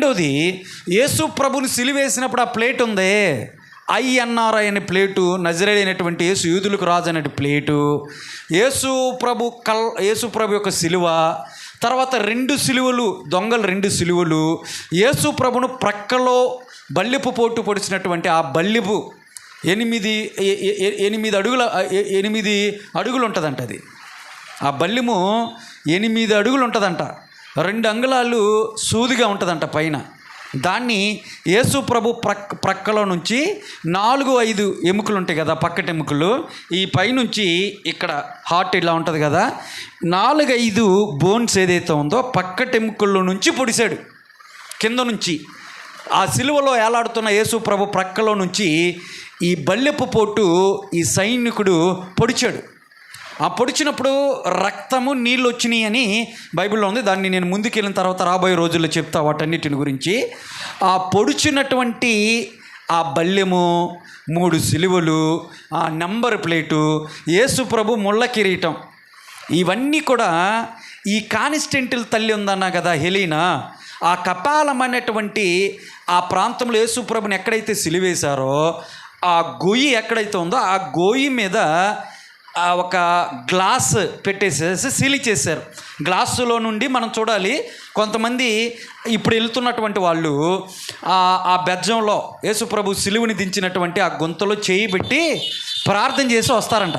రెండోది, యేసు ప్రభుని సిలువేసినప్పుడు ఆ ప్లేట్ ఉందే, INRI అనే ప్లేటు, నజరేయుడైనటువంటి యేసు యూదులకు రాజు అనే ప్లేటు, యేసు ప్రభు యొక్క సిలువ, తర్వాత 2 సిలువలు, దొంగలు 2 సిలువలు, యేసు ప్రభును ప్రక్కలో బల్లెపు పోటు పొడిచినటువంటి ఆ బల్లెపు 8 అడుగులు ఉంటుందంట. అది ఆ బల్లెము 8 అడుగులు ఉంటుందంట. 2 అంగుళాలు సూదిగా ఉంటుందంట పైన. దాన్ని యేసు ప్రభు ప్రక్కలో నుంచి 4-5 ఎముకలు ఉంటాయి కదా, పక్కటి ఎముకలు, ఈ పైనుంచి ఇక్కడ హార్ట్ ఇలా ఉంటుంది కదా, 4-5 బోన్స్ ఏదైతే ఉందో పక్కటి ఎముకల్లో నుంచి పొడిశాడు. కింద నుంచి ఆ సిలువలో ఏలాడుతున్న యేసు ప్రభు ప్రక్కలో నుంచి ఈ బల్లెపు పోటు ఈ సైనికుడు పొడిచాడు. ఆ పొడిచినప్పుడు రక్తము, నీళ్ళు వచ్చినాయి అని బైబిల్లో ఉంది. దాన్ని నేను ముందుకెళ్ళిన తర్వాత రాబోయే రోజుల్లో చెప్తా వాటన్నిటిని గురించి. ఆ పొడిచినటువంటి ఆ బల్లెము, 3 సిలువలు, ఆ నెంబర్ ప్లేటు, యేసు ప్రభు ముళ్ళ కిరీటం, ఇవన్నీ కూడా ఈ కాన్స్టెంటిల్ తల్లి ఉందన్నా కదా, హెలీనా, ఆ కపాలం అనేటువంటి ఆ ప్రాంతంలో యేసు ప్రభుని ఎక్కడైతే సిలువేశారో ఆ గొయ్యి ఎక్కడైతే ఉందో ఆ గొయ్యి మీద ఒక గ్లాస్ పెట్టేసేసి సీల్ చేశారు. గ్లాసులో నుండి మనం చూడాలి, కొంతమంది ఇప్పుడు వెళ్తున్నటువంటి వాళ్ళు ఆ బెజ్జంలో యేసు ప్రభు సిలువుని దించినటువంటి ఆ గుంతలో చేయి పెట్టి ప్రార్థన చేసి వస్తారంట,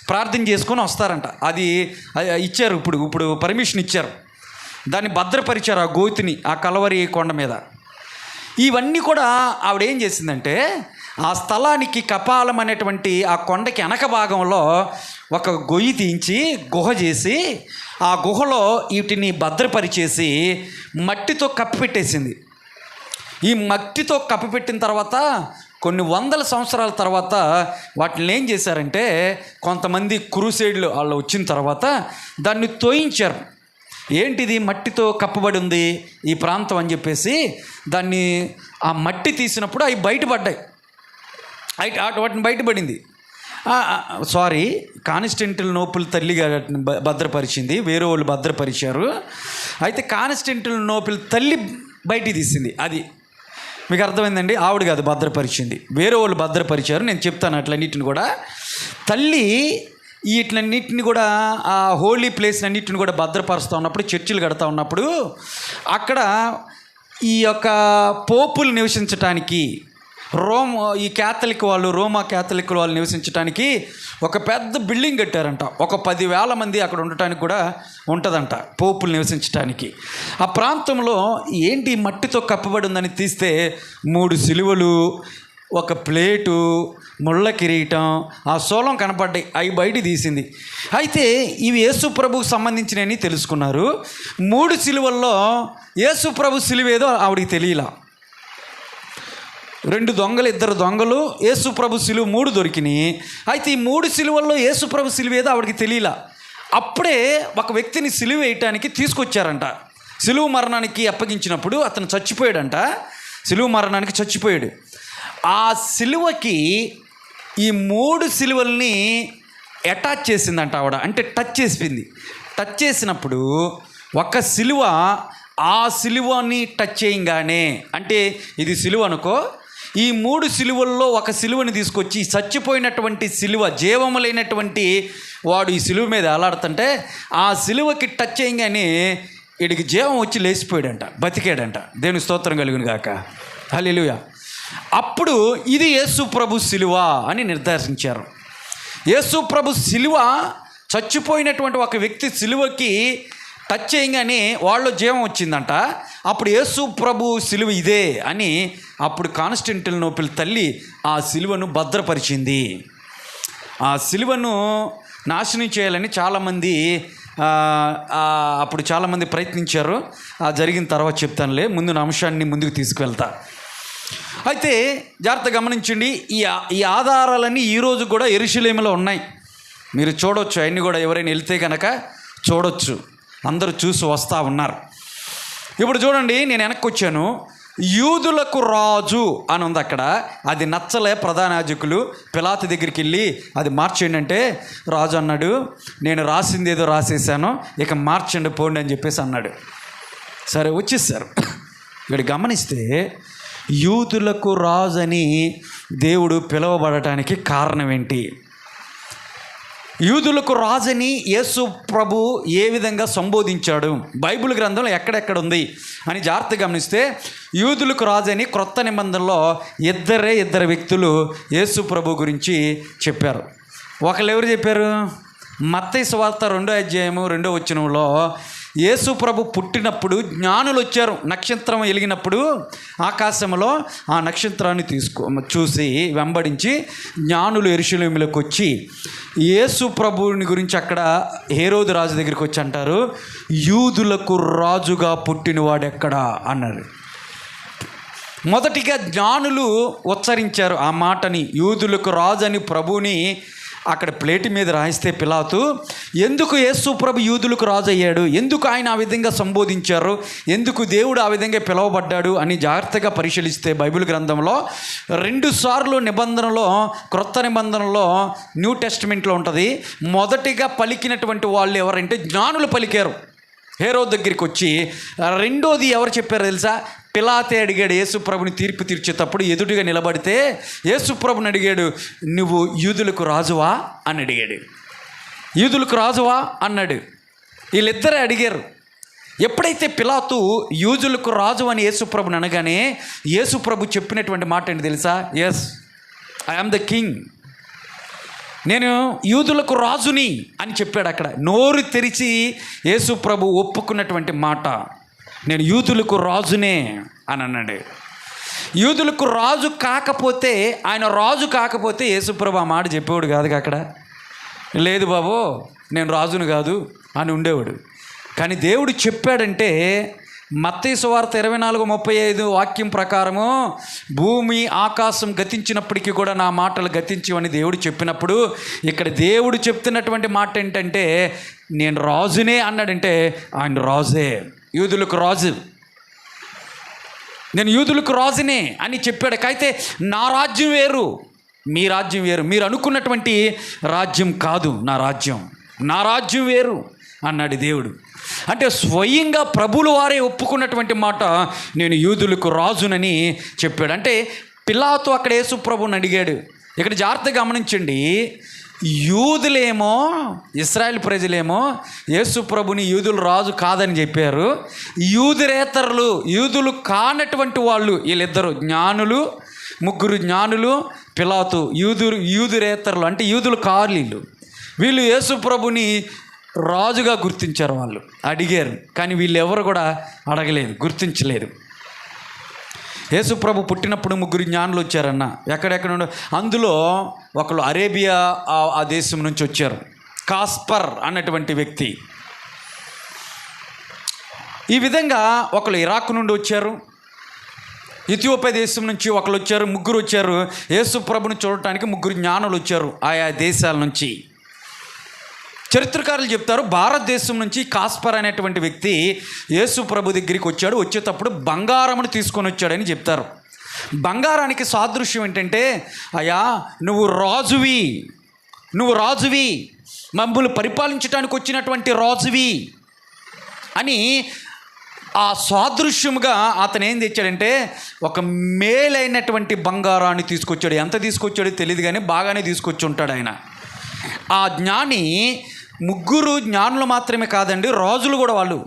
ప్రార్థన చేసుకొని వస్తారంట. అది ఇచ్చారు, ఇప్పుడు పర్మిషన్ ఇచ్చారు, దాన్ని భద్రపరిచారు ఆ గోతిని, ఆ కలవరి కొండ మీద. ఇవన్నీ కూడా ఆవిడ ఏం చేసిందంటే, ఆ స్థలానికి కపాలం అనేటువంటి ఆ కొండకి వెనక భాగంలో ఒక గొయ్యి తీయించి గుహ చేసి ఆ గుహలో వీటిని భద్రపరిచేసి మట్టితో కప్పిపెట్టేసింది. ఈ మట్టితో కప్పిపెట్టిన తర్వాత కొన్ని వందల సంవత్సరాల తర్వాత వాటిని ఏం చేశారంటే, కొంతమంది క్రూసేడ్లు వాళ్ళు వచ్చిన తర్వాత దాన్ని తోయించారు. ఏంటిది మట్టితో కప్పబడి ఉంది ఈ ప్రాంతం అని చెప్పేసి దాన్ని ఆ మట్టి తీసినప్పుడు అవి బయటపడ్డాయి. వాటిని బయటపడింది. కాన్స్టెంటినోపుల్ తల్లిగా భద్రపరిచింది, వేరే వాళ్ళు భద్రపరిచారు. అయితే కాన్స్టెంటినోపుల్ తల్లి బయట తీసింది. అది మీకు అర్థమైందండి. ఆవిడ కాదు భద్రపరిచింది, వేరే వాళ్ళు భద్రపరిచారు. నేను చెప్తాను అట్లన్నిటిని కూడా. తల్లి వీటిలన్నింటిని కూడా ఆ హోలీ ప్లేస్ అన్నింటిని కూడా భద్రపరుస్తూ ఉన్నప్పుడు, చర్చిలు కడతా ఉన్నప్పుడు అక్కడ ఈ యొక్క పోపులు నివసించటానికి, ఈ రోమా క్యాథలిక్ వాళ్ళు నివసించడానికి ఒక పెద్ద బిల్డింగ్ కట్టారంట. ఒక 10,000 మంది అక్కడ ఉండటానికి కూడా ఉంటుందంట, పోపులు నివసించడానికి. ఆ ప్రాంతంలో ఏంటి మట్టితో కప్పబడి ఉందని తీస్తే 3 సిలువలు, ఒక ప్లేటు, ముళ్ళ కిరీటం, ఆ శూలం కనపడ్డాయి. అవి బయట తీసింది. అయితే ఇవి యేసు ప్రభుకు సంబంధించినవి తెలుసుకున్నారు. 3 సిలువల్లో యేసు ప్రభు సిలువేదో ఆవిడికి తెలియలా. 2 దొంగలు యేసు ప్రభు సిలువ 3 దొరికినాయి. అయితే ఈ 3 సిలువల్లో యేసు ప్రభు సిలువేదో ఆవిడికి తెలియలా. అప్పుడే ఒక వ్యక్తిని సిలువ వేయటానికి తీసుకొచ్చారంట. సిలువ మరణానికి అప్పగించినప్పుడు అతను చచ్చిపోయాడంట. సిలువ మరణానికి చచ్చిపోయాడు. ఆ సిలువకి ఈ 3 సిలువల్ని అటాచ్ చేసిందంట ఆవిడ, అంటే టచ్ చేసింది. టచ్ చేసినప్పుడు ఒక సిలువ ఆ సిలువని టచ్ చేయగానే, అంటే ఇది సిలువ అనుకో, ఈ 3 సిలువల్లో ఒక సిలువని తీసుకొచ్చి చచ్చిపోయినటువంటి సిలువ, జీవము లేనటువంటి వాడు ఈ సిలువ మీద ఎలాడుతుంటే ఆ సిలువకి టచ్ చేయగానే వీడికి జీవం వచ్చి లేచిపోయాడంట, బతికాడంట. దేవుని స్తోత్రం కలుగును గాక, హల్లెలూయా. అప్పుడు ఇది యేసు ప్రభు సిలువ అని నిర్ధారించారు. యేసు ప్రభు సిలువ, చచ్చిపోయినటువంటి ఒక వ్యక్తి సిలువకి టచ్ చేయగానే వాళ్ళు జీవం వచ్చిందంట. అప్పుడు యేసు ప్రభు సిలువ ఇదే అని అప్పుడు కాన్స్టెంటినోపుల్ తల్లి ఆ సిలువను భద్రపరిచింది. ఆ సిలువను నాశనం చేయాలని చాలామంది అప్పుడు చాలామంది ప్రయత్నించారు. జరిగిన తర్వాత చెప్తానులే, ముందు నా అంశాన్ని ముందుకు తీసుకువెళ్తా. అయితే జాగ్రత్త గమనించండి, ఈ ఆధారాలన్నీ ఈరోజు కూడా యెరూషలేములో ఉన్నాయి. మీరు చూడవచ్చు, అవన్నీ కూడా ఎవరైనా వెళ్తే కనుక చూడవచ్చు. అందరూ చూసి వస్తూ ఉన్నారు. ఇప్పుడు చూడండి, నేను వెనక్కి వచ్చాను. యూదులకు రాజు అని ఉంది అక్కడ. అది నచ్చలే ప్రధాన యాజకులు పిలాతు దగ్గరికి వెళ్ళి అది మార్చేయండి అంటే, రాజు అన్నాడు, నేను రాసింది ఏదో రాసేసాను, ఇక మార్చండి పోండి అని చెప్పేసి అన్నాడు. సరే వచ్చేసారు. ఇక్కడ గమనిస్తే యూదులకు రాజని దేవుడు పిలువబడటానికి కారణం ఏంటి? యూదులకు రాజని యేసు ప్రభు ఏ విధంగా సంబోధించాడు? బైబిల్ గ్రంథంలో ఎక్కడెక్కడ ఉంది అని జాగ్రత్తగా గమనిస్తే యూదులకు రాజని క్రొత్త నిబంధనలో ఇద్దరు వ్యక్తులు యేసు ప్రభు గురించి చెప్పారు. ఒకళ్ళు ఎవరు చెప్పారు? మత్తయి సువార్త 2వ అధ్యాయము 2వ వచనంలో యేసు ప్రభు పుట్టినప్పుడు జ్ఞానులు వచ్చారు. నక్షత్రం వెలిగినప్పుడు ఆకాశంలో ఆ నక్షత్రాన్ని చూసి వెంబడించి జ్ఞానులు యెరూషలేములోకి వచ్చి యేసు ప్రభువుని గురించి అక్కడ హేరోదు రాజు దగ్గరికి వచ్చి అంటారు, యూదులకు రాజుగా పుట్టినవాడెక్కడా అన్నారు. మొదటిగా జ్ఞానులు ఉచ్చరించారు ఆ మాటని, యూదులకు రాజు అని ప్రభువుని అక్కడ ప్లేటు మీద రాయిస్తే పిలాతు ఎందుకు యేసు ప్రభు యూదులకు రాజు అయ్యాడు, ఎందుకు ఆయన ఆ విధంగా సంబోధించారు, ఎందుకు దేవుడు ఆ విధంగా పిలువబడ్డాడు అని జాగ్రత్తగా పరిశీలిస్తే బైబిల్ గ్రంథంలో 2 సార్లు నిబంధనలో, క్రొత్త నిబంధనలో, న్యూ టెస్టిమెంట్లో ఉంటుంది. మొదటిగా పలికినటువంటి వాళ్ళు ఎవరంటే జ్ఞానులు పలికారు హేరోదు దగ్గరికి వచ్చి. రెండోది ఎవరు చెప్పారు తెలుసా? పిలాతే అడిగాడు యేసు ప్రభుని తీర్పు తీర్చేటప్పుడు, ఎదుటిగా నిలబడితే యేసు ప్రభుని అడిగాడు, నువ్వు యూదులకు రాజువా అని అడిగాడు. యూదులకు రాజువా అన్నాడు. వీళ్ళిద్దరే అడిగారు. ఎప్పుడైతే పిలాతు యూదులకు రాజు అని యేసు ప్రభుని అనగానే యేసు ప్రభు చెప్పినటువంటి మాట ఏంటి తెలుసా? Yes, I am the king, నేను యూదులకు రాజుని అని చెప్పాడు. అక్కడ నోరు తెరిచి యేసు ప్రభు ఒప్పుకున్నటువంటి మాట, నేను యూదులకు రాజునే అని అన్నాడు. యూదులకు రాజు కాకపోతే, ఆయన రాజు కాకపోతే యేసు ప్రభు ఆ మాట చెప్పేవాడు కాదుగా. అక్కడ లేదు బాబు నేను రాజును కాదు అని ఉండేవాడు. కానీ దేవుడు చెప్పాడంటే మత్తయి సువార్త 24:35 వాక్యం ప్రకారము భూమి ఆకాశం గతించినప్పటికీ కూడా నా మాటలు గతించవని దేవుడు చెప్పినప్పుడు, ఇక్కడ దేవుడు చెప్తున్నటువంటి మాట ఏంటంటే నేను రాజునే అన్నాడంటే ఆయన రాజే, యూదులకు రాజు, నేను యూదులకు రాజునే అని చెప్పాడు. అయితే నా రాజ్యం వేరు, మీ రాజ్యం వేరు, మీరు అనుకున్నటువంటి రాజ్యం కాదు నా రాజ్యం వేరు అన్నాడు దేవుడు. అంటే స్వయంగా ప్రభువుల వారే ఒప్పుకున్నటువంటి మాట, నేను యూదులకు రాజునని చెప్పాడు. అంటే పిలాతు అక్కడ యేసు ప్రభువుని అడిగాడు. ఇక్కడ జాగ్రత్తగా గమనించండి, యూదులేమో, ఇశ్రాయేల్ ప్రజలేమో యేసు ప్రభుని యూదులు రాజు కాదని చెప్పారు. యూదురేతరులు, యూదులు కానటువంటి వాళ్ళు వీళ్ళిద్దరు జ్ఞానులు, 3 జ్ఞానులు, పిలాతు, యూదురేతరులు అంటే యూదులు కాదు వీళ్ళు యేసు ప్రభుని రాజుగా గుర్తించారు. వాళ్ళు అడిగారు కానీ వీళ్ళు ఎవరు కూడా అడగలేదు, గుర్తించలేదు. యేసు ప్రభు పుట్టినప్పుడు 3 జ్ఞానులు వచ్చారన్న, ఎక్కడెక్కడ నుండి. అందులో ఒకళ్ళు అరేబియా ఆ దేశం నుంచి వచ్చారు, కాస్పర్ అన్నటువంటి వ్యక్తి. ఈ విధంగా ఒకళ్ళు ఇరాక్ నుండి వచ్చారు, ఇథియోపియా దేశం నుంచి ఒకళ్ళు వచ్చారు, 3 వచ్చారు. యేసు ప్రభుని చూడటానికి 3 జ్ఞానులు వచ్చారు ఆయా దేశాల నుంచి. చరిత్రకారులు చెప్తారు భారతదేశం నుంచి కాస్పర్ అనేటువంటి వ్యక్తి యేసు ప్రభు దగ్గరికి వచ్చాడు. వచ్చేటప్పుడు బంగారమును తీసుకొని వచ్చాడని చెప్తారు. బంగారానికి సాదృశ్యం ఏంటంటే, అయ్యా నువ్వు రాజువి, మమ్మల్ని పరిపాలించడానికి వచ్చినటువంటి రాజువి అని ఆ సాదృశ్యముగా అతను ఏం తెచ్చాడంటే ఒక మేలైనటువంటి బంగారాన్ని తీసుకొచ్చాడు. ఎంత తీసుకొచ్చాడో తెలియదు కానీ బాగానే తీసుకొచ్చి ఉంటాడు ఆయన. ఆ జ్ఞాని 3 జ్ఞానులు మాత్రమే కాదండి, రాజులు కూడా. వాళ్ళు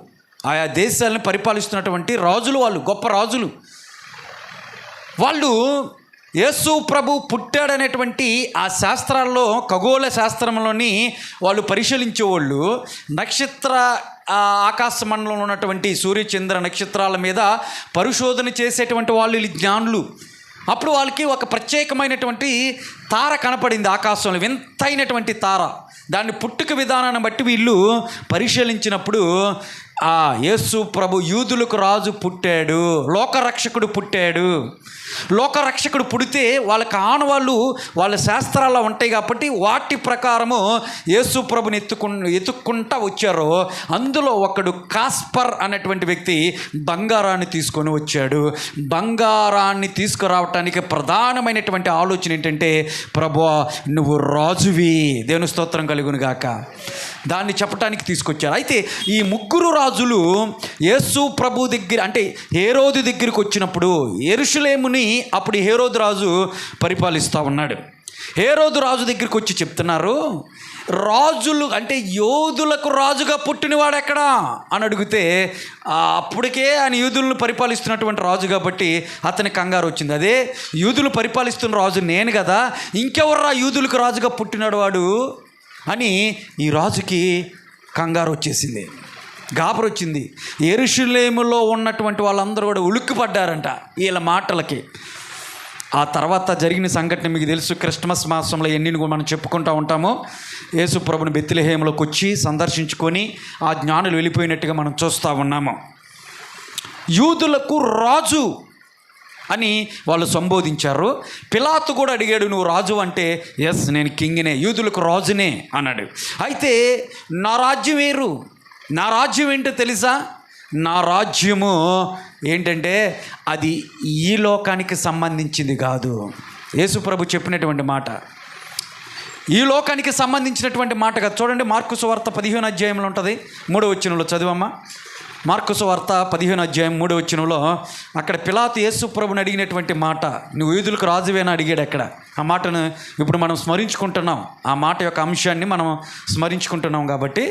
ఆయా దేశాలను పరిపాలిస్తున్నటువంటి రాజులు, వాళ్ళు గొప్ప రాజులు. వాళ్ళు యేసు ప్రభు పుట్టాడనేటువంటి ఆ శాస్త్రాల్లో, ఖగోళ శాస్త్రంలోని వాళ్ళు పరిశీలించేవాళ్ళు. నక్షత్ర ఆకాశ మండలంలో ఉన్నటువంటి సూర్యచంద్ర నక్షత్రాల మీద పరిశోధన చేసేటువంటి వాళ్ళు జ్ఞానులు. అప్పుడు వాళ్ళకి ఒక ప్రత్యేకమైనటువంటి తార కనపడింది ఆకాశంలో, వింతైనటువంటి తార. దాన్ని పుట్టుక విధానాన్ని బట్టి వీళ్ళు పరిశీలించినప్పుడు యేసు ప్రభు యూదులకు రాజు పుట్టాడు, లోకరక్షకుడు పుట్టాడు. లోకరక్షకుడు పుడితే వాళ్ళకి ఆనవాళ్ళు వాళ్ళ శాస్త్రాల్లో ఉంటాయి కాబట్టి వాటి ప్రకారము యేసు ప్రభుని ఎత్తుక్కుంటా వచ్చారు. అందులో ఒకడు కాస్పర్ అనేటువంటి వ్యక్తి బంగారాన్ని తీసుకొని వచ్చాడు. బంగారాన్ని తీసుకురావటానికి ప్రధానమైనటువంటి ఆలోచన ఏంటంటే, ప్రభువా నువ్వు రాజువి, దేవుని స్తోత్రం కలుగును గాక, దాన్ని చెప్పటానికి తీసుకొచ్చారు. అయితే ఈ 3 రాజులు యేసు ప్రభు దగ్గర అంటే హేరోదు దగ్గరికి వచ్చినప్పుడు, యెరూషలేముని అప్పుడు హేరోదు రాజు పరిపాలిస్తూ ఉన్నాడు. హేరోదు రాజు దగ్గరికి వచ్చి చెప్తున్నారు, రాజులు అంటే యోధులకు రాజుగా పుట్టినవాడు ఎక్కడా అని అడిగితే, అప్పటికే ఆయన యూదులను పరిపాలిస్తున్నటువంటి రాజు కాబట్టి అతని కంగారు వచ్చింది. అదే యూదులు పరిపాలిస్తున్న రాజు నేను కదా, ఇంకెవర్రా యూదులకు రాజుగా పుట్టినాడు వాడు అని ఈ రాజుకి కంగారు వచ్చేసింది, గాబరు వచ్చింది. యెరూషలేములో ఉన్నటువంటి వాళ్ళందరూ కూడా ఉలిక్కిపడ్డారంట వీళ్ళ మాటలకి. ఆ తర్వాత జరిగిన సంఘటన మీకు తెలుసు. క్రిస్మస్ మాసంలో ఎన్నిని మనం చెప్పుకుంటూ ఉంటాము. యేసు ప్రభుని బెత్లెహేములోకి వచ్చి సందర్శించుకొని ఆ జ్ఞానులు వెళ్ళిపోయినట్టుగా మనం చూస్తూ ఉన్నాము. యూదులకు రాజు అని వాళ్ళు సంబోధించారు. పిలాతు కూడా అడిగాడు, నువ్వు రాజు అంటే ఎస్ నేను కింగ్నే, యూదులకు రాజునే అన్నాడు. అయితే నా రాజ్యం వేరు, నా రాజ్యం ఏంటో తెలుసా? నా రాజ్యము ఏంటంటే అది ఈ లోకానికి సంబంధించింది కాదు. యేసు ప్రభు చెప్పినటువంటి మాట ఈ లోకానికి సంబంధించినటువంటి మాట కాదు. చూడండి, మార్కు సువార్త 15వ అధ్యాయంలో ఉంటుంది, 3వ వచనంలో చదివమ్మా. మార్కు సువార్త 15వ అధ్యాయం 3వ వచనంలో అక్కడ పిలాతు యేసు ప్రభుని అడిగినటువంటి మాట, నువ్వు యూదులకు రాజువేనా అడిగాడు. అక్కడ ఆ మాటను ఇప్పుడు మనం స్మరించుకుంటున్నాం. ఆ మాట యొక్క అంశాన్ని మనం స్మరించుకుంటున్నాం కాబట్టి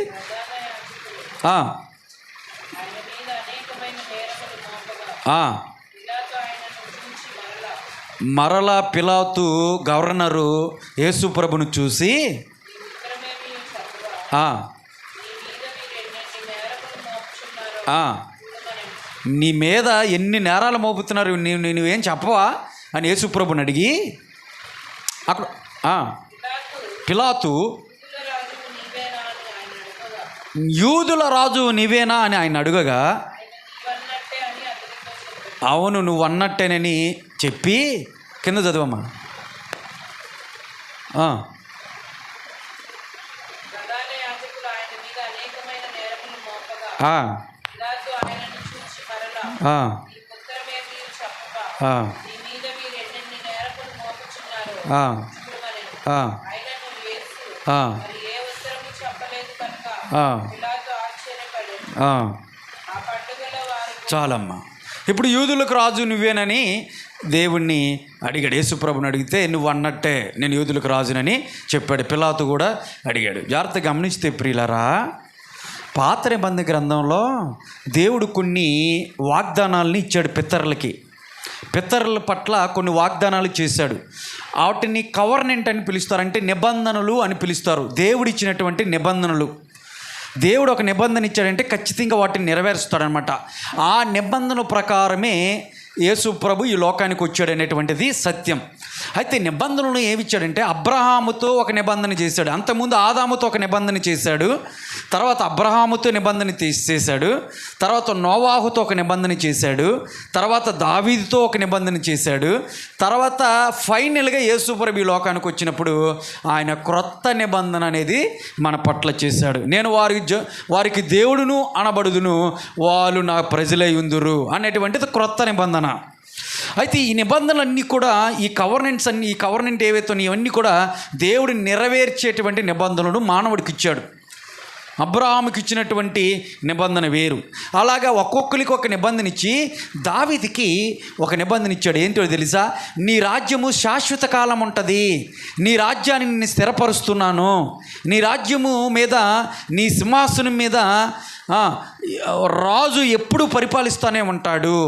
మరలా పిలాతు గవర్నరు యేసు ప్రభును చూసి నీ మీద ఎన్ని నేరాలు మోపుతున్నారు, నువ్వేం చెప్పవా అని యేసు ప్రభుని అడిగి అక్కడ పిలాతు యూదుల రాజు నీవేనా అని ఆయన అడుగగా, అవును నువ్వు అన్నట్టేనని చెప్పి కింద చదవమ్మా. చాలమ్మా. ఇప్పుడు యూదులకు రాజు నువ్వేనని దేవుణ్ణి అడిగాడు. యేసుప్రభుని అడిగితే నువ్వు అన్నట్టే నేను యూదులకు రాజునని చెప్పాడు. పిలాతు కూడా అడిగాడు. జాగ్రత్తగా గమనిస్తే ప్రియులారా, పాత నిబంధన గ్రంథంలో దేవుడు కొన్ని వాగ్దానాలని ఇచ్చాడు పితరులకి. పితరుల పట్ల కొన్ని వాగ్దానాలు చేశాడు. వాటిని కవర్నెంట్ అని పిలుస్తారు, అంటే నిబంధనలు అని పిలుస్తారు. దేవుడు ఇచ్చినటువంటి నిబంధనలు. దేవుడు ఒక నిబంధన ఇచ్చాడంటే ఖచ్చితంగా వాటిని నెరవేరుస్తాడనమాట. ఆ నిబంధన ప్రకారమే యేసు ప్రభు ఈ లోకానికి వచ్చాడు అనేటువంటిది సత్యం. అయితే నిబంధనలు ఏమి ఇచ్చాడంటే అబ్రహాముతో ఒక నిబంధన చేశాడు. అంతకుముందు ఆదాముతో ఒక నిబంధన చేశాడు, తర్వాత అబ్రహాముతో నిబంధన చేశాడు, తర్వాత నోవాహుతో ఒక నిబంధన చేశాడు, తర్వాత దావీదుతో ఒక నిబంధన చేశాడు, తర్వాత ఫైనల్గా యేసు ప్రభు ఈ లోకానికి వచ్చినప్పుడు ఆయన క్రొత్త నిబంధన అనేది మన పట్ల చేశాడు. నేను వారికి దేవుడును అనబడుదును, వాళ్ళు నా ప్రజలై ఉందురు అనేటువంటిది క్రొత్త నిబంధన. అయితే ఈ నిబంధనలన్నీ కూడా ఈ కవర్నెంట్ ఏవైతే ఇవన్నీ కూడా దేవుడు నెరవేర్చేటువంటి నిబంధనలు మానవుడికి ఇచ్చాడు. అబ్రహాముకి ఇచ్చినటువంటి నిబంధన వేరు. అలాగా ఒక్కొక్కరికి ఒక నిబంధన ఇచ్చి దావీదుకి ఒక నిబంధన ఇచ్చాడు. ఏంటో తెలుసా? నీ రాజ్యము శాశ్వత కాలం ఉంటుంది, నీ రాజ్యాన్ని నేను స్థిరపరుస్తున్నాను, నీ రాజ్యము మీద నీ సింహాసనం మీద రాజు ఎప్పుడు పరిపాలిస్తూనే ఉంటాడు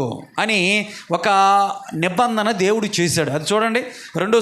అని ఒక నిబంధన దేవుడు చేశాడు. అది చూడండి, 2